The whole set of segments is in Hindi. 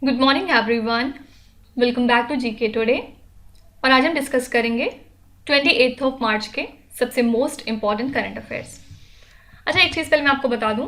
Good morning everyone, welcome back to GK today. और आज हम डिस्कस करेंगे 28 मार्च के सबसे मोस्ट इम्पॉर्टेंट करंट अफेयर्स। अच्छा, एक चीज़ पहले मैं आपको बता दूं,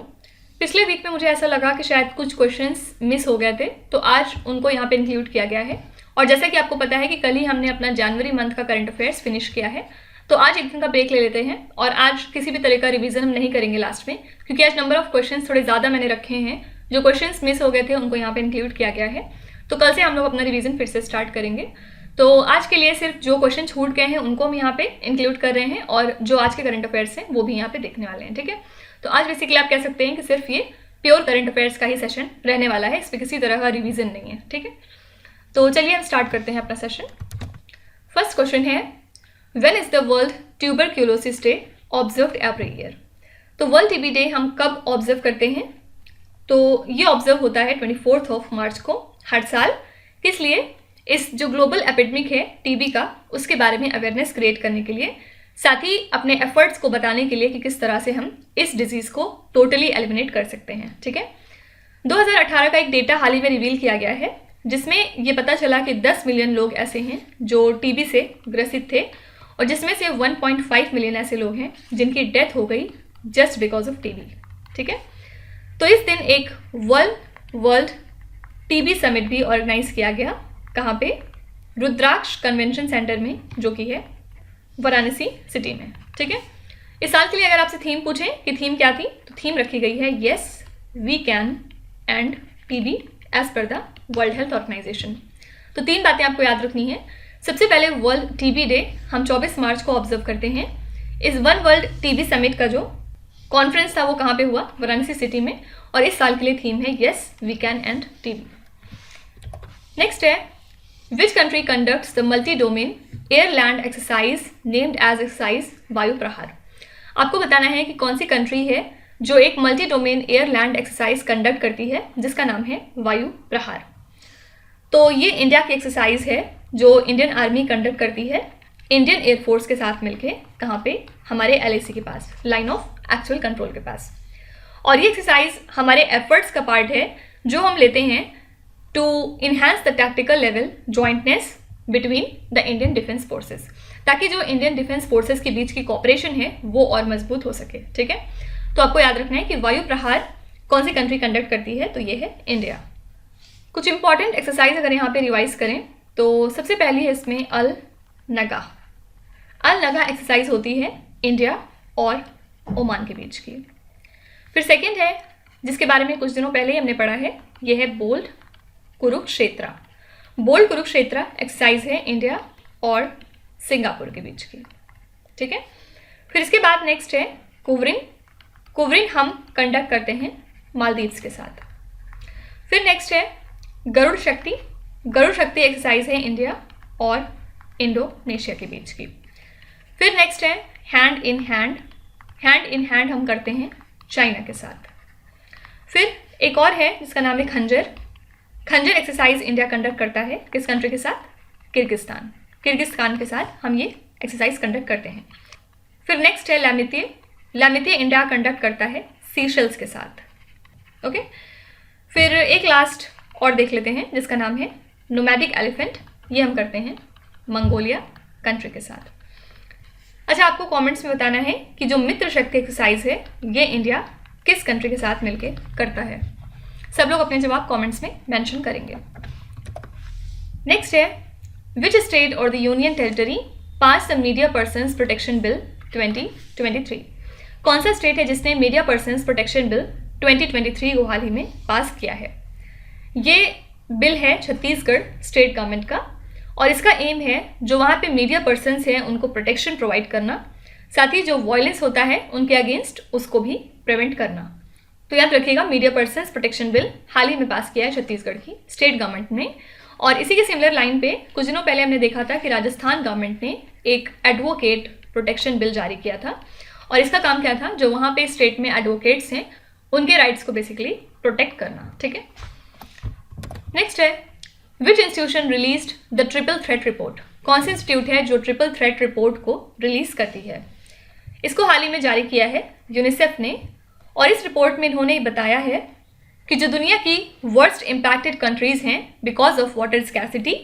पिछले वीक में मुझे ऐसा लगा कि शायद कुछ क्वेश्चंस मिस हो गए थे, तो आज उनको यहाँ पे इंक्लूड किया गया है। और जैसा कि आपको पता है कि कल ही हमने अपना जनवरी मंथ का करंट अफेयर्स फिनिश किया है, तो आज एक दिन का ब्रेक ले लेते हैं और आज किसी भी तरह का रिवीजन हम नहीं करेंगे लास्ट में, क्योंकि आज नंबर ऑफ क्वेश्चंस थोड़े ज़्यादा मैंने रखे हैं। जो क्वेश्चंस मिस हो गए थे उनको यहाँ पे इंक्लूड किया गया है, तो कल से हम लोग अपना रिवीजन फिर से स्टार्ट करेंगे। तो आज के लिए सिर्फ जो क्वेश्चन छूट गए हैं उनको हम यहाँ पे इंक्लूड कर रहे हैं और जो आज के करंट अफेयर्स हैं वो भी यहाँ पे देखने वाले हैं। ठीक है, तो आज बेसिकली आप कह सकते हैं कि सिर्फ ये प्योर करंट अफेयर्स का ही सेशन रहने वाला है, इस पर किसी तरह का रिविजन नहीं है। ठीक है, तो चलिए हम स्टार्ट करते हैं अपना सेशन। फर्स्ट क्वेश्चन है, when is the world tuberculosis day observed every year? तो वर्ल्ड टीबी डे हम कब ऑब्जर्व करते हैं? तो ये ऑब्जर्व होता है 24 मार्च को हर साल। इसलिए इस जो ग्लोबल एपिडेमिक है टीबी का, उसके बारे में अवेयरनेस क्रिएट करने के लिए, साथ ही अपने एफर्ट्स को बताने के लिए कि किस तरह से हम इस डिजीज़ को टोटली एलिमिनेट कर सकते हैं। ठीक है, 2018 का एक डेटा हाल ही में रिवील किया गया है, जिसमें ये पता चला कि 10 मिलियन लोग ऐसे हैं जो टीबी से ग्रसित थे, और जिसमें से 1.5 मिलियन ऐसे लोग हैं जिनकी डेथ हो गई जस्ट बिकॉज ऑफ टीबी। ठीक है, तो इस दिन एक वर्ल्ड टीबी समिट भी ऑर्गेनाइज किया गया। कहाँ पे? रुद्राक्ष कन्वेंशन सेंटर में, जो कि है वाराणसी सिटी में। ठीक है, इस साल के लिए अगर आपसे थीम पूछें कि थीम क्या थी, तो थीम रखी गई है yes we can end TB as per the World Health Organization. तो 3 बातें आपको याद रखनी है। सबसे पहले वर्ल्ड टीबी डे हम 24 मार्च को ऑब्जर्व करते हैं। इस वन वर्ल्ड टीबी समिट का जो कॉन्फ्रेंस था वो कहाँ पे हुआ? वाराणसी सिटी में। और इस साल के लिए थीम है yes we can end TB. Next है, which country conducts the multi domain air land exercise named as exercise Vayu Prahar? आपको बताना है कि कौन सी कंट्री है जो एक multi domain air land exercise conduct करती है जिसका नाम है वायु प्रहार। तो ये इंडिया की एक्सरसाइज है जो इंडियन आर्मी कंडक्ट करती है इंडियन एयरफोर्स के साथ मिलके। कहाँ पे? हमारे LAC के पास, लाइन ऑफ एक्चुअल कंट्रोल के पास। और ये एक्सरसाइज हमारे एफर्ट्स का पार्ट है जो हम लेते हैं to enhance the tactical level jointness between the Indian defence forces, ताकि जो इंडियन डिफेंस फोर्सेस के बीच की कॉपरेशन है वो और मजबूत हो सके। ठीक है, तो आपको याद रखना है कि वायु प्रहार कौन सी कंट्री कंडक्ट करती है, तो ये है इंडिया। कुछ इंपॉर्टेंट एक्सरसाइज अगर यहाँ पे रिवाइज करें तो सबसे पहली है इसमें अल नगा। अल नगा एक्सरसाइज होती है इंडिया और ओमान के बीच की। फिर सेकंड है, जिसके बारे में कुछ दिनों पहले ही हमने पढ़ा है, ये है bold Kurukshetra. Bold Kurukshetra exercise है इंडिया और सिंगापुर के बीच की। ठीक है, फिर इसके बाद नेक्स्ट है कुवरिंग। कुवरिंग हम कंडक्ट करते हैं मालदीव्स के साथ। फिर नेक्स्ट है गरुड़ शक्ति। गरुड़ शक्ति एक्सरसाइज है इंडिया और इंडोनेशिया के बीच की। फिर नेक्स्ट है hand in hand. Hand in hand हम करते हैं चाइना के साथ। फिर एक और है जिसका नाम है खंजर। खंजर एक्सरसाइज इंडिया कंडक्ट करता है किस कंट्री के साथ? किर्गिस्तान। किर्गिस्तान के साथ हम ये एक्सरसाइज कंडक्ट करते हैं। फिर नेक्स्ट है लैमितीय। लैमितीय इंडिया कंडक्ट करता है सीशेल्स के साथ। ओके, फिर एक लास्ट और देख लेते हैं जिसका नाम है नोमैडिक एलिफेंट। ये हम करते हैं मंगोलिया कंट्री के साथ। अच्छा, आपको कमेंट्स में बताना है कि जो मित्र शक्ति एक्सरसाइज है ये इंडिया किस कंट्री के साथ मिलके करता है। सब लोग अपने जवाब कमेंट्स में मेंशन करेंगे। नेक्स्ट है, विच स्टेट और the union territory pass the media persons protection bill 2023? कौन सा स्टेट है जिसने मीडिया पर्सन्स प्रोटेक्शन बिल 2023 को हाल ही में पास किया है? ये बिल है छत्तीसगढ़ स्टेट गवर्नमेंट का, और इसका एम है जो वहाँ पे मीडिया पर्सन्स हैं उनको प्रोटेक्शन प्रोवाइड करना, साथ ही जो वायलेंस होता है उनके अगेंस्ट उसको भी प्रिवेंट करना। तो याद रखिएगा, मीडिया पर्सन्स प्रोटेक्शन बिल हाल ही में पास किया है छत्तीसगढ़ की स्टेट गवर्नमेंट ने। और इसी के सिमिलर लाइन पे कुछ दिनों पहले हमने देखा था कि राजस्थान गवर्नमेंट ने एक एडवोकेट प्रोटेक्शन बिल जारी किया था, और इसका काम क्या था? जो वहाँ पे स्टेट में एडवोकेट्स हैं उनके राइट्स को बेसिकली प्रोटेक्ट करना। ठीक है, नेक्स्ट है, विच institution released the triple threat report? कौन सी इंस्टीट्यूट है जो ट्रिपल थ्रेट रिपोर्ट को रिलीज करती है? इसको हाल ही में जारी किया है यूनिसेफ ने, और इस रिपोर्ट में इन्होंने बताया है कि जो दुनिया की वर्स्ट इम्पैक्टेड कंट्रीज़ हैं बिकॉज ऑफ वाटर स्कैसिटी,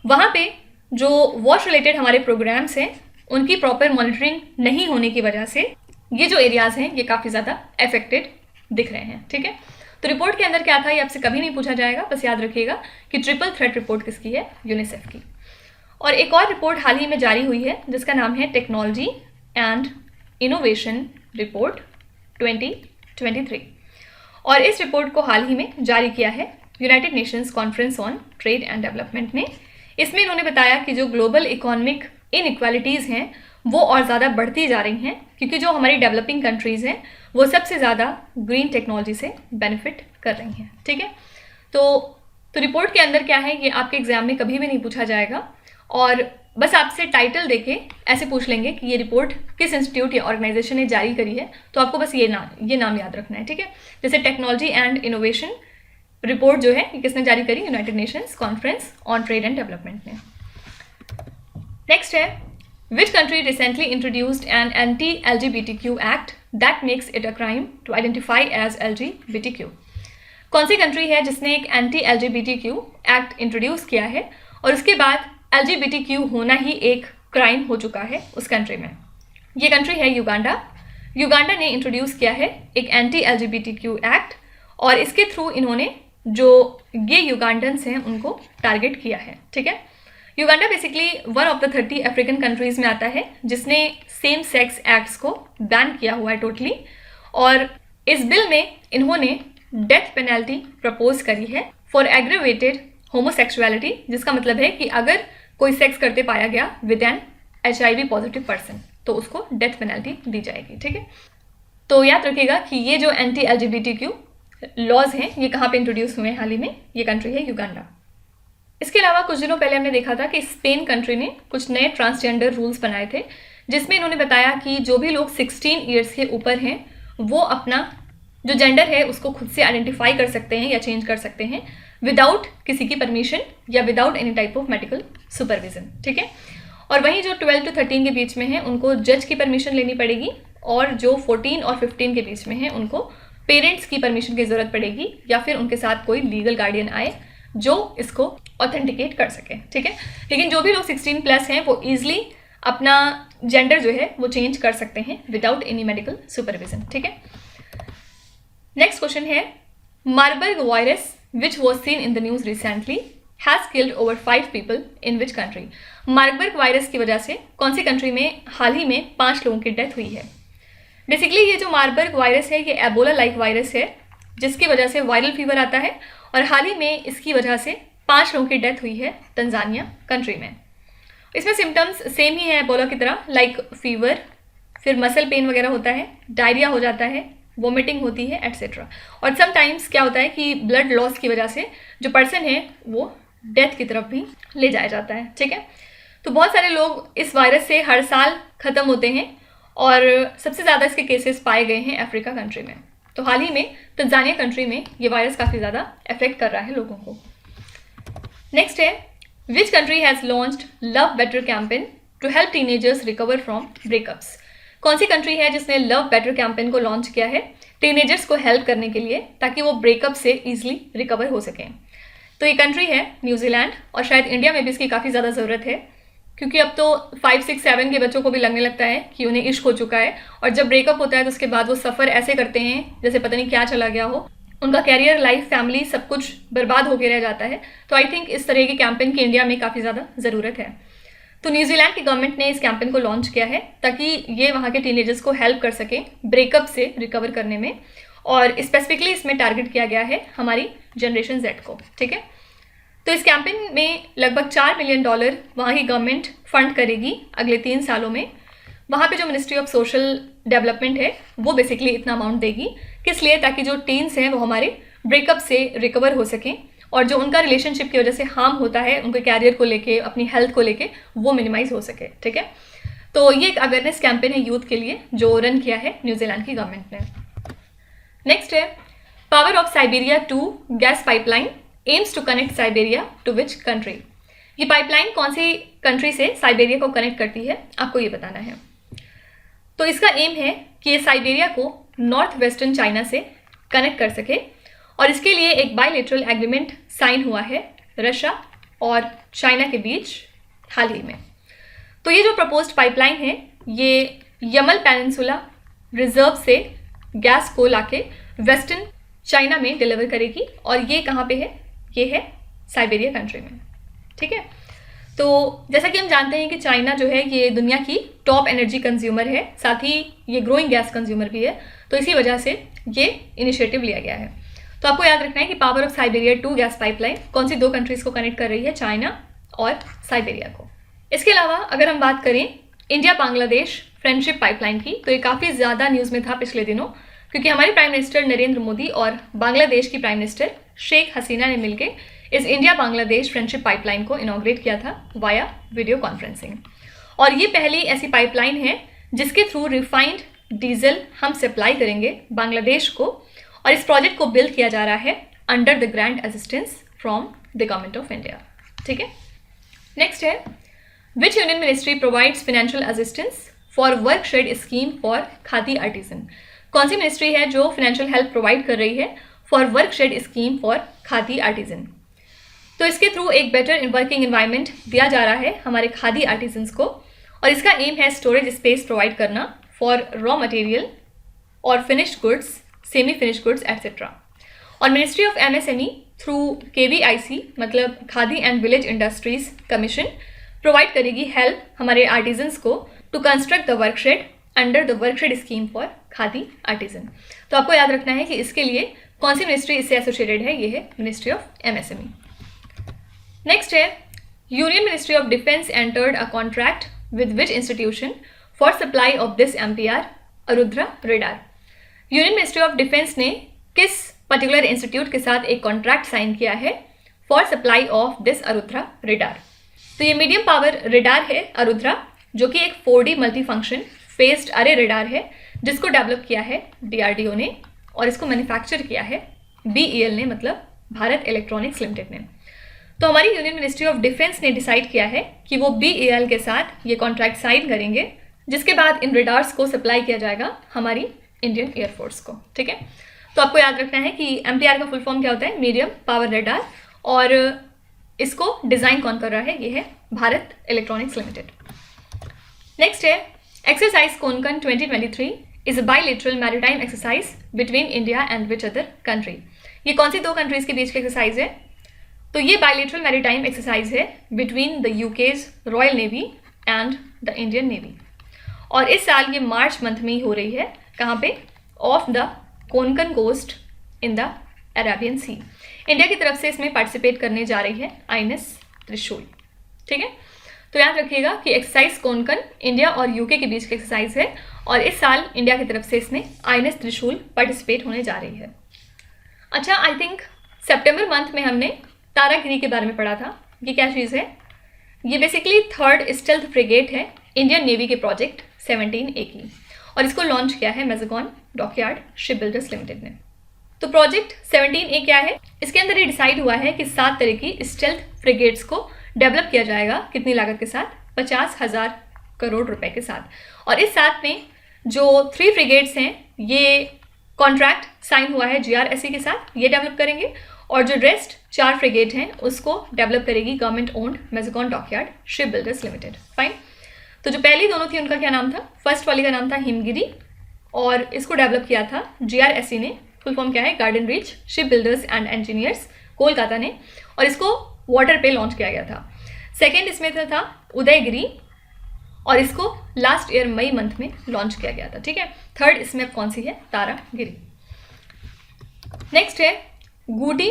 वहाँ पे जो वॉश रिलेटेड हमारे प्रोग्राम्स हैं उनकी प्रॉपर मॉनिटरिंग नहीं होने की वजह से ये जो एरियाज़ हैं ये काफ़ी ज़्यादा अफेक्टेड दिख रहे हैं। ठीक है, तो रिपोर्ट के अंदर क्या था ये आपसे कभी नहीं पूछा जाएगा, बस याद रखिएगा कि ट्रिपल थ्रेट रिपोर्ट किसकी है, यूनिसेफ की। और एक और रिपोर्ट हाल ही में जारी हुई है जिसका नाम है टेक्नोलॉजी एंड इनोवेशन रिपोर्ट 2023, और इस रिपोर्ट को हाल ही में जारी किया है United Nations conference on trade and development ने। इसमें इन्होंने बताया कि जो ग्लोबल इकोनॉमिक इनइक्वालिटीज़ हैं वो और ज़्यादा बढ़ती जा रही हैं क्योंकि जो हमारी डेवलपिंग कंट्रीज़ हैं वो सबसे ज़्यादा ग्रीन टेक्नोलॉजी से बेनिफिट कर रही हैं। ठीक है, तो रिपोर्ट के अंदर क्या है ये आपके एग्जाम में कभी भी नहीं पूछा जाएगा, और बस आपसे टाइटल देके ऐसे पूछ लेंगे कि ये रिपोर्ट किस इंस्टीट्यूट या ऑर्गेनाइजेशन ने जारी करी है, तो आपको बस ये नाम याद रखना है। ठीक है, जैसे टेक्नोलॉजी एंड इनोवेशन रिपोर्ट जो है ये किसने जारी करी, United Nations conference on trade and development ने। नेक्स्ट है, which country recently introduced an anti LGBTQ act that makes it a crime to identify as LGBTQ। कौन सी कंट्री है जिसने एक एंटी LGBTQ एक्ट इंट्रोड्यूस किया है और उसके बाद LGBTQ होना ही एक क्राइम हो चुका है उस कंट्री में? ये कंट्री है युगांडा। युगांडा ने इंट्रोड्यूस किया है एक एंटी LGBTQ एक्ट, और इसके थ्रू इन्होंने जो गे युगांडन्स हैं उनको टारगेट किया है। ठीक है, Uganda basically one of the 30 African countries में आता है जिसने सेम सेक्स एक्ट्स को बैन किया हुआ है टोटली, और इस बिल में इन्होंने डेथ पेनल्टी प्रपोज करी है फॉर एग्रेवेटेड होमोसेक्सुअलिटी, जिसका मतलब है कि अगर कोई सेक्स करते पाया गया with an HIV positive person तो उसको डेथ पेनल्टी दी जाएगी। ठीक है, तो याद रखिएगा कि ये जो एंटी LGBTQ लॉज हैं ये कहाँ पे इंट्रोड्यूस हुए हैं हाल ही में, ये कंट्री है युगांडा। इसके अलावा कुछ दिनों पहले हमने देखा था कि स्पेन कंट्री ने कुछ नए ट्रांसजेंडर रूल्स बनाए थे जिसमें इन्होंने बताया कि जो भी लोग 16 ईयर्स के ऊपर हैं वो अपना जो जेंडर है उसको खुद से आइडेंटिफाई कर सकते हैं या चेंज कर सकते हैं विदाउट किसी की परमिशन या without any type of medical supervision. ठीक है, और वहीं जो 12 to 13 के बीच में हैं उनको जज की परमिशन लेनी पड़ेगी, और जो 14 और 15 के बीच में हैं उनको पेरेंट्स की परमिशन की ज़रूरत पड़ेगी या फिर उनके साथ कोई लीगल गार्डियन आए जो इसको ऑथेंटिकेट कर सके। ठीक है, लेकिन जो भी लोग 16 प्लस हैं वो ईजिली अपना जेंडर जो है वो चेंज कर सकते हैं विदाउट एनी मेडिकल सुपरविजन। ठीक है, नेक्स्ट क्वेश्चन है, Marburg virus which was seen in the news recently has killed over 5 people in which country. Marburg virus की वजह से कौन सी कंट्री में हाल ही में 5 लोगों की डेथ हुई है? बेसिकली ये जो मार्बर्ग वायरस है ये एबोला लाइक वायरस है जिसकी वजह से वायरल फीवर आता है, और हाल ही में इसकी वजह से 5 लोगों की डेथ हुई है तंजानिया कंट्री में। इसमें सिम्टम्स सेम ही है एबोला की तरह, लाइक फीवर, फिर मसल पेन वगैरह होता है, डायरिया हो जाता है, वोमिटिंग होती है एट्सेट्रा, और समटाइम्स क्या होता है कि ब्लड लॉस की वजह से जो पर्सन है वो डेथ की तरफ भी ले जाया जाता है। ठीक है, तो बहुत सारे लोग इस वायरस से हर साल ख़त्म होते हैं और सबसे ज़्यादा इसके केसेस पाए गए हैं अफ्रीका कंट्री में। तो हाल ही में तंजानिया कंट्री में ये वायरस काफ़ी ज़्यादा अफेक्ट कर रहा है लोगों को। नेक्स्ट है, which country has launched love better campaign to help teenagers recover from breakups. कौन सी कंट्री है जिसने लव बेटर कैंपेन को लॉन्च किया है टीनेजर्स को हेल्प करने के लिए ताकि वो ब्रेकअप से ईजिली रिकवर हो सकें? तो ये कंट्री है न्यूजीलैंड, और शायद इंडिया में भी इसकी काफ़ी ज़्यादा ज़रूरत है क्योंकि अब तो 5, 6, 7 के बच्चों को भी लगने लगता है कि उन्हें इश्क हो चुका है, और जब ब्रेकअप होता है तो उसके बाद वो सफ़र ऐसे करते हैं जैसे पता नहीं क्या चला गया हो, उनका कैरियर, लाइफ, फैमिली सब कुछ बर्बाद होकर रह जाता है। तो आई थिंक इस तरह के कैंपेन की इंडिया में काफ़ी ज़्यादा ज़रूरत है। तो न्यूजीलैंड की गवर्नमेंट ने इस कैंपेन को लॉन्च किया है ताकि ये वहाँ के टीनेजर्स को हेल्प कर सकें ब्रेकअप से रिकवर करने में, और स्पेसिफिकली इसमें टारगेट किया गया है हमारी जनरेशन Z को। ठीक है, तो इस कैंपेन में लगभग $4 मिलियन वहाँ की गवर्नमेंट फंड करेगी अगले 3 सालों में। वहाँ पे जो मिनिस्ट्री ऑफ सोशल डेवलपमेंट है वो बेसिकली इतना अमाउंट देगी, किस लिए? ताकि जो टीन्स हैं वो हमारे ब्रेकअप से रिकवर हो सकें, और जो उनका रिलेशनशिप की वजह से हार्म होता है उनके कैरियर को लेके, अपनी हेल्थ को लेके, वो मिनिमाइज हो सके। ठीक है, तो ये एक अवेयरनेस कैंपेन है यूथ के लिए जो रन किया है न्यूजीलैंड की गवर्नमेंट ने। नेक्स्ट है, power of Siberia 2 gas pipeline aims to connect Siberia to which country. ये पाइपलाइन कौन सी कंट्री से साइबेरिया को कनेक्ट करती है आपको ये बताना है। तो इसका एम है कि ये साइबेरिया को नॉर्थ वेस्टर्न चाइना से कनेक्ट कर सके, और इसके लिए एक बायलैटरल एग्रीमेंट साइन हुआ है रशिया और चाइना के बीच हाल ही में। तो ये जो प्रपोज्ड पाइपलाइन है ये यमल पेनिनसुला रिजर्व से गैस को लाके वेस्टर्न चाइना में डिलीवर करेगी, और ये कहाँ पे है, ये है साइबेरिया कंट्री में। ठीक है, तो जैसा कि हम जानते हैं कि चाइना जो है ये दुनिया की टॉप एनर्जी कंज्यूमर है, साथ ही ये ग्रोइंग गैस कंज्यूमर भी है, तो इसी वजह से ये इनिशिएटिव लिया गया है। तो आपको याद रखना है कि power of Siberia 2 gas pipeline कौन सी 2 कंट्रीज को कनेक्ट कर रही है, चाइना और साइबेरिया को। इसके अलावा अगर हम बात करें इंडिया बांग्लादेश फ्रेंडशिप पाइपलाइन की, तो ये काफ़ी ज़्यादा न्यूज़ में था पिछले दिनों, क्योंकि हमारे प्राइम मिनिस्टर नरेंद्र मोदी और बांग्लादेश की प्राइम मिनिस्टर शेख हसीना ने मिलकर इस इंडिया बांग्लादेश फ्रेंडशिप पाइपलाइन को इनॉग्रेट किया था वाया वीडियो कॉन्फ्रेंसिंग। और ये पहली ऐसी पाइपलाइन है जिसके थ्रू रिफाइंड डीजल हम सप्लाई करेंगे बांग्लादेश को, और इस प्रोजेक्ट को बिल्ड किया जा रहा है under the grant assistance from the government of India. ठीक है, नेक्स्ट है which union ministry provides financial assistance for work shed scheme for khadi artisan. कौन सी मिनिस्ट्री है जो फाइनेंशियल हेल्प प्रोवाइड कर रही है for work shed scheme for khadi artisan. तो इसके थ्रू एक बेटर वर्किंग एनवायरनमेंट दिया जा रहा है हमारे खादी आर्टिजन्स को, और इसका एम है स्टोरेज स्पेस प्रोवाइड करना फॉर रॉ मटेरियल और finished goods, semi finished goods etcetera. और ministry of MSME through KVIC मतलब Khadi and village industries commission provide करेगी हेल्प हमारे आर्टिजन्स को to construct the workshed under the workshed scheme for khadi artisan. तो आपको याद रखना है कि इसके लिए कौन सी मिनिस्ट्री इससे एसोसिएटेड है, ये है मिनिस्ट्री ऑफ एमएसएमई। नेक्स्ट है union ministry of defence entered a contract with which institution for supply of this MPR Arudra radar. Union ministry of defence ने किस पर्टिकुलर इंस्टीट्यूट के साथ एक कॉन्ट्रैक्ट साइन किया है for supply of this Arudra radar. तो ये मीडियम पावर रेडार है अरुद्रा, जो कि एक 4D मल्टी फंक्शन फेस्ड अरे रेडार है जिसको डेवलप किया है DRDO ने, और इसको मैन्युफैक्चर किया है BEL ने, मतलब भारत इलेक्ट्रॉनिक्स लिमिटेड ने। तो हमारी यूनियन मिनिस्ट्री ऑफ डिफेंस ने डिसाइड किया है कि वो BEL के साथ ये कॉन्ट्रैक्ट साइन करेंगे, जिसके बाद इन रेडार्स को सप्लाई किया जाएगा हमारी इंडियन एयरफोर्स को। ठीक है, तो आपको याद रखना है कि MPR का फुल फॉर्म क्या होता है, मीडियम पावर रेडार, और इसको डिज़ाइन कौन कर रहा है, ये है भारत इलेक्ट्रॉनिक्स लिमिटेड। नेक्सट है exercise Konkan 2023 is a bilateral maritime exercise between India and which other country. ये कौन सी 2 कंट्रीज के बीच की एक्सरसाइज है, तो ये बायलैटरल मैरीटाइम एक्सरसाइज है between the UK's royal navy and the Indian navy, और इस साल ये मार्च मंथ में ही हो रही है। कहाँ पे, off the Konkan coast in the Arabian sea. India की तरफ से इसमें पार्टिसिपेट करने जा रही है INS त्रिशूल। ठीक है, तो याद रखिएगा कि एक्सरसाइज कोनकन इंडिया और UK के बीच की एक्सरसाइज है, और इस साल इंडिया की तरफ से इसमें INS त्रिशूल पार्टिसिपेट होने जा रही है। अच्छा, आई थिंक सितंबर मंथ में हमने तारागिरी के बारे में पढ़ा था। ये क्या चीज़ है, ये बेसिकली 3rd स्टेल्थ फ्रिगेट है इंडियन नेवी के प्रोजेक्ट 17A की, और इसको लॉन्च किया है मेजगॉन डॉकयार्ड शिप बिल्डर्स लिमिटेड ने। तो प्रोजेक्ट 17A क्या है, इसके अंदर ये डिसाइड हुआ है कि 7 तरह की स्टेल्थ फ्रिगेट्स को डेवलप किया जाएगा। कितनी लागत के साथ, 50,000 करोड़ रुपए के साथ। और इस साथ में जो 3 फ्रिगेट्स हैं ये कॉन्ट्रैक्ट साइन हुआ है GRSE के साथ, ये डेवलप करेंगे, और जो रेस्ट 4 फ्रिगेट हैं उसको डेवलप करेगी government owned Mazagon dockyard ship builders limited. Fine, तो जो पहली दोनों थी उनका क्या नाम था, फर्स्ट वाली का नाम था हिमगिरी, और इसको डेवलप किया था GRSE ने। फुल फॉर्म क्या है, garden reach ship builders and engineers Kolkata ने, और इसको वाटर पे लॉन्च किया गया था। सेकेंड इसमें था उदयगिरी, और इसको लास्ट ईयर मई मंथ में लॉन्च किया गया था। ठीक है, थर्ड इसमें अब कौन सी है, तारागिरी। नेक्स्ट है Gooty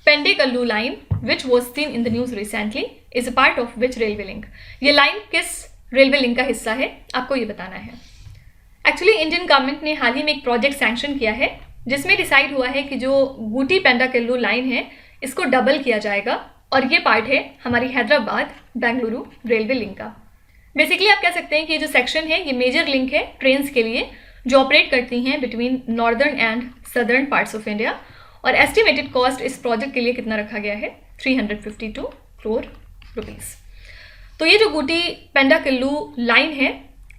Pendekallu line which was seen in the news recently is a part of which railway link. ये लाइन किस रेलवे लिंक का हिस्सा है, आपको ये बताना है। एक्चुअली इंडियन गवर्नमेंट ने हाल ही में एक प्रोजेक्ट सैंक्शन किया है जिसमें डिसाइड हुआ है कि जो गुटी पेंडाकल्लू लाइन है इसको डबल किया जाएगा, और ये पार्ट है हमारी हैदराबाद बेंगलुरु रेलवे लिंक का। बेसिकली आप कह सकते हैं कि ये जो सेक्शन है ये मेजर लिंक है ट्रेन्स के लिए जो ऑपरेट करती हैं between northern and southern parts of India, और एस्टिमेटेड कॉस्ट इस प्रोजेक्ट के लिए कितना रखा गया है, 352 करोड़ रुपीस। तो ये जो गुटी पेंडाकल्लू लाइन है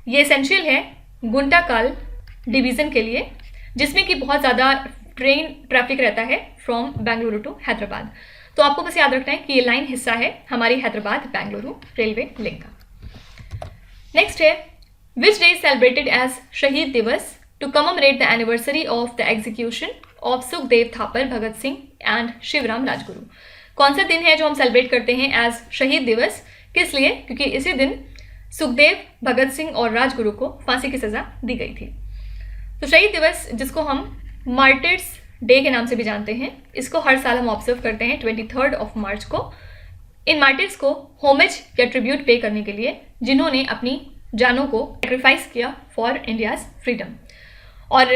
ये एसेंशियल है गुंटाकाल डिवीज़न के लिए, जिसमें कि बहुत ज़्यादा ट्रेन ट्रैफिक रहता है फ्रॉम बेंगलुरु टू हैदराबाद। तो आपको बस याद रखना है कि ये लाइन हिस्सा है हमारी हैदराबाद बेंगलुरु रेलवे लिंक का। नेक्स्ट है, which day is celebrated as Shaheed Diwas to commemorate the anniversary of the execution of Sukhdev Thapar, Bhagat Singh and Shivaram Rajguru. कौन सा दिन है जो हम सेलिब्रेट करते हैं एज शहीद दिवस? किस लिए? क्योंकि इसी दिन सुखदेव, भगत सिंह और राजगुरु को फांसी की सजा दी गई थी। तो शहीद दिवस, जिसको हम मार्टिर्स डे के नाम से भी जानते हैं, इसको हर साल हम ऑब्जर्व करते हैं 23 ऑफ मार्च को। इन मार्टिर्स को होमेज या ट्रिब्यूट पे करने के लिए, जिन्होंने अपनी जानों को सेक्रीफाइस किया फॉर इंडियाज फ्रीडम। और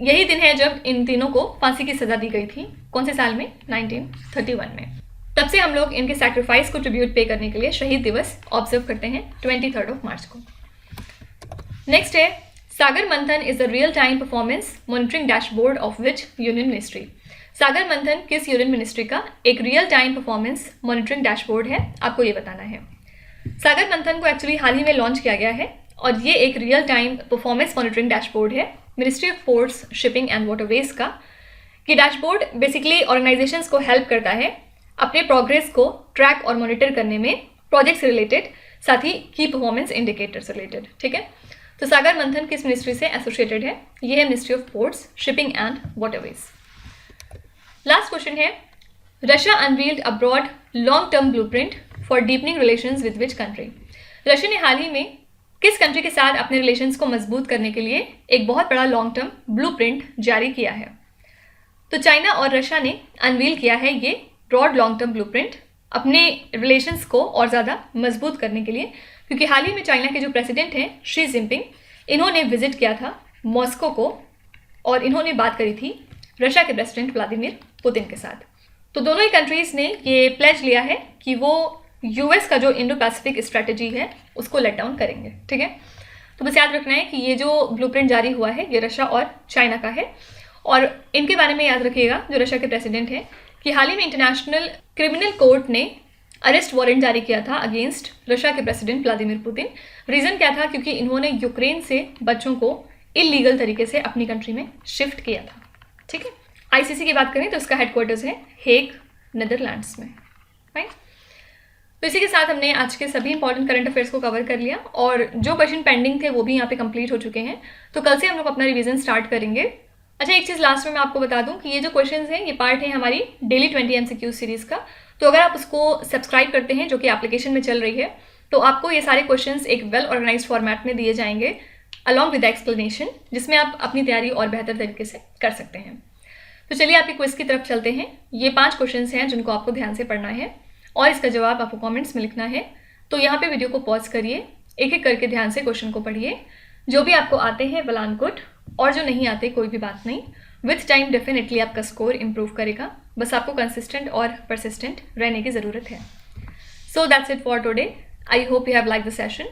यही दिन है जब इन तीनों को फांसी की सजा दी गई थी। कौन से साल में? 1931 में। तब से हम लोग इनके सैक्रिफाइस को ट्रिब्यूट पे करने के लिए शहीद दिवस ऑब्जर्व करते हैं 23 ऑफ मार्च को। नेक्स्ट है, Sagar Manthan is the real time performance monitoring dashboard of which union ministry. Sagar Manthan किस यूनियन मिनिस्ट्री का एक real time performance monitoring dashboard है? आपको ये बताना है। सागर मंथन को एक्चुअली हाल ही में लॉन्च किया गया है और ये एक real time performance monitoring dashboard है ministry of ports, shipping and waterways का। कि डैशबोर्ड बेसिकली ऑर्गेनाइजेशंस को हेल्प करता है अपने प्रोग्रेस को ट्रैक और मॉनिटर करने में, प्रोजेक्ट से रिलेटेड, साथ ही की परफॉर्मेंस इंडिकेटर से रिलेटेड। ठीक है, तो सागर मंथन किस मिनिस्ट्री से एसोसिएटेड है? ये है ministry of ports, shipping and waterways. Last question है, Russia unveiled a broad long term blueprint for deepening relations with which country. रशिया ने हाल ही में किस कंट्री के साथ अपने रिलेशंस को मजबूत करने के लिए एक बहुत बड़ा लॉन्ग टर्म ब्लूप्रिंट जारी किया है? तो चाइना और रशिया ने अनवील किया है ये ब्रॉड लॉन्ग टर्म ब्लूप्रिंट अपने रिलेशंस को और ज़्यादा मजबूत करने के लिए, क्योंकि हाल ही में चाइना के जो प्रेसिडेंट हैं शी जिनपिंग, इन्होंने विजिट किया था मॉस्को को और इन्होंने बात करी थी रशिया के प्रेसिडेंट व्लादिमीर पुतिन के साथ। तो दोनों ही कंट्रीज़ ने ये प्लेज लिया है कि वो यूएस का जो इंडो पैसिफिक स्ट्रेटजी है उसको लेट डाउन करेंगे। ठीक है, तो बस याद रखना है कि ये जो ब्लूप्रिंट जारी हुआ है ये रशिया और चाइना का है। और इनके बारे में याद रखिएगा, जो रशिया के प्रेसिडेंट हैं, कि हाल ही में इंटरनेशनल क्रिमिनल कोर्ट ने अरेस्ट वारंट जारी किया था अगेंस्ट रशिया के प्रेसिडेंट व्लादिमीर पुतिन। रीज़न क्या था? क्योंकि इन्होंने यूक्रेन से बच्चों को इलीगल तरीके से अपनी कंट्री में शिफ्ट किया था। ठीक है, आईसीसी की बात करें तो इसका हेडक्वार्टर्स है हेग, नीदरलैंड्स में। राइट, तो इसी के साथ हमने आज के सभी इंपॉर्टेंट करंट अफेयर्स को कवर कर लिया और जो क्वेश्चन पेंडिंग थे वो भी यहाँ पे कंप्लीट हो चुके हैं। तो कल से हम लोग अपना रिवीजन स्टार्ट करेंगे। अच्छा, एक चीज़ लास्ट में मैं आपको बता दूं कि ये जो क्वेश्चंस हैं ये पार्ट है हमारी डेली 20 MCQ सीरीज़ का। तो अगर आप उसको सब्सक्राइब करते हैं, जो कि एप्लीकेशन में चल रही है, तो आपको ये सारे क्वेश्चंस एक वेल ऑर्गेनाइज्ड फॉर्मेट में दिए जाएंगे अलॉन्ग विद एक्सप्लेनेशन, जिसमें आप अपनी तैयारी और बेहतर तरीके से कर सकते हैं। तो चलिए आपकी क्विज की तरफ चलते हैं। ये 5 क्वेश्चंस हैं जिनको आपको ध्यान से पढ़ना है और इसका जवाब आपको कमेंट्स में लिखना है। तो यहाँ पे वीडियो को पॉज करिए, एक एक करके ध्यान से क्वेश्चन को पढ़िए। जो भी आपको आते हैं वेल एंड गुड, और जो नहीं आते कोई भी बात नहीं, विथ टाइम डेफिनेटली आपका स्कोर इंप्रूव करेगा। बस आपको कंसिस्टेंट और परसिस्टेंट रहने की ज़रूरत है। So that's it for today. I hope you have like the session.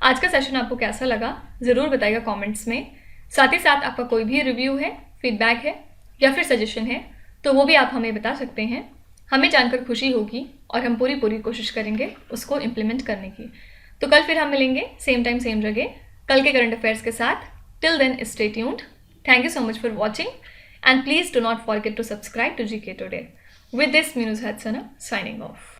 आज का सेशन आपको कैसा लगा ज़रूर बताइएगा कमेंट्स में। साथ ही साथ आपका कोई भी रिव्यू है, फीडबैक है या फिर सजेशन है तो वो भी आप हमें बता सकते हैं। हमें जानकर खुशी होगी और हम पूरी कोशिश करेंगे उसको इम्प्लीमेंट करने की। तो कल फिर हम मिलेंगे सेम टाइम सेम जगह कल के करंट अफेयर्स के साथ। Till then stay tuned. Thank you so much for watching and please do not forget to subscribe to GK Today. With this, Minuz Hadsana signing off.